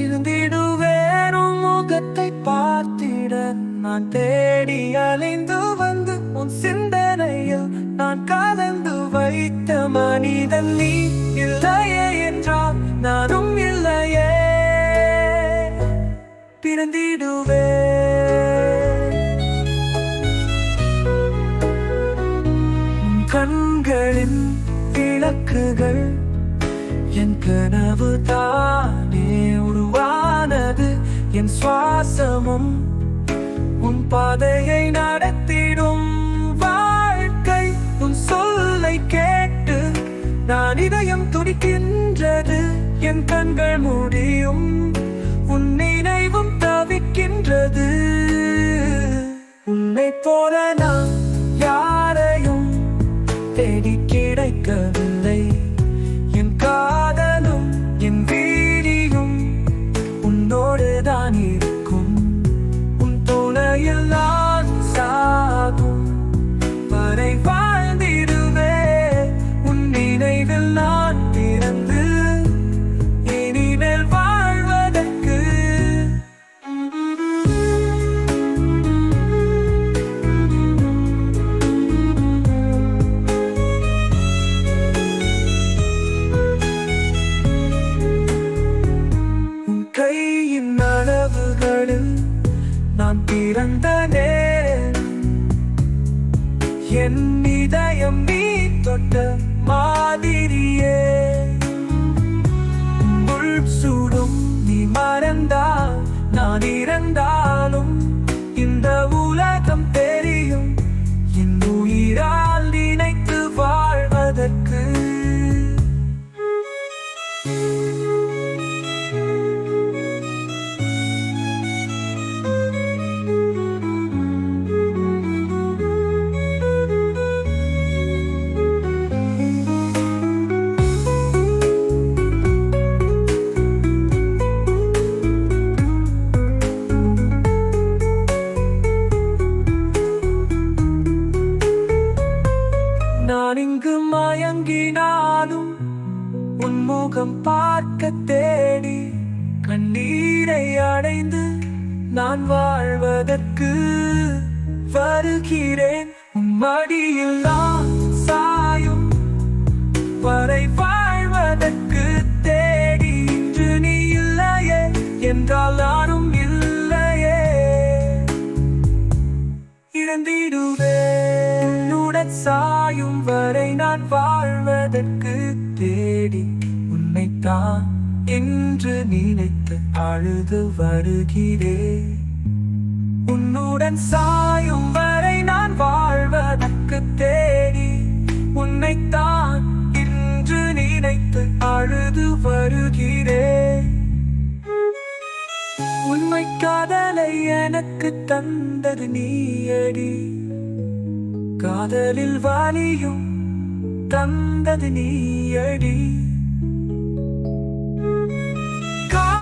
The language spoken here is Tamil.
இருந்திடுவேறும் முகத்தை பார்த்திட நான் தேடி அலைந்து வந்து உன் சிந்தனையில் நான் கலந்து வைத்த மனிதன் நீ இல்லையே என்றால் நானும் இல்லையே பிறந்திடுவே கண்களின் விளக்குகள் என் கனவு தானே உருவானது என் சுவாசமும் உன் பாதையை நடத்திடும் வாழ்க்கை உன் சொல்லை கேட்டு நான் இதயம் துடிக்கின்றது என் கண்கள் மூடியும் உன் நினைவும் தவிக்கின்றது உன்னை போல நான் யாரையும் தேடி கிடைக்கவில்லை என் காதலும் என் வீடியும் உன்னோடு தான் இருக்கும் உன் துணையில் நான் சாகும் வரை வாழ்ந்திடுவே உன் நினைவில் நான் பிறந்து இனிமேல் வாழ்வதற்கு கையின் அளவுகளில் நான் பிறந்தனே என் இதயம் நீ தொட்ட மாதிரியே உள் சூடும் நீ மறந்தால் நான் இறந்தாலும் இந்த உலகம் தெரியும் என் உயிரால் நினைத்து வாழ்வதற்கு நான் இங்கு மயங்கினாலும் உன் முகம் பார்க்க தேடி கண்ணீரை அடைந்து நான் வாழ்வதற்கு வருகிறேன் உன் மடியில் நான் சாயும் வரை வாழ்வதற்கு தேடி இன்று நீ இல்லையே என்றால் நானும் இல்லையே இழந்திடுவேன் சாயும் வரை நான் வாழ்வதற்கு தேடி உன்னைத்தான் என்று நினைத்து அழுது வருகிறேன் உன்னுடன் சாயும் வரை நான் வாழ்வதற்கு தேடி உன்னைத்தான் என்று நினைத்து அழுது வருகிறேன் உண்மை காதலை எனக்கு தந்தது நீயடி காதலில் வாலியும் தந்தது நீயடி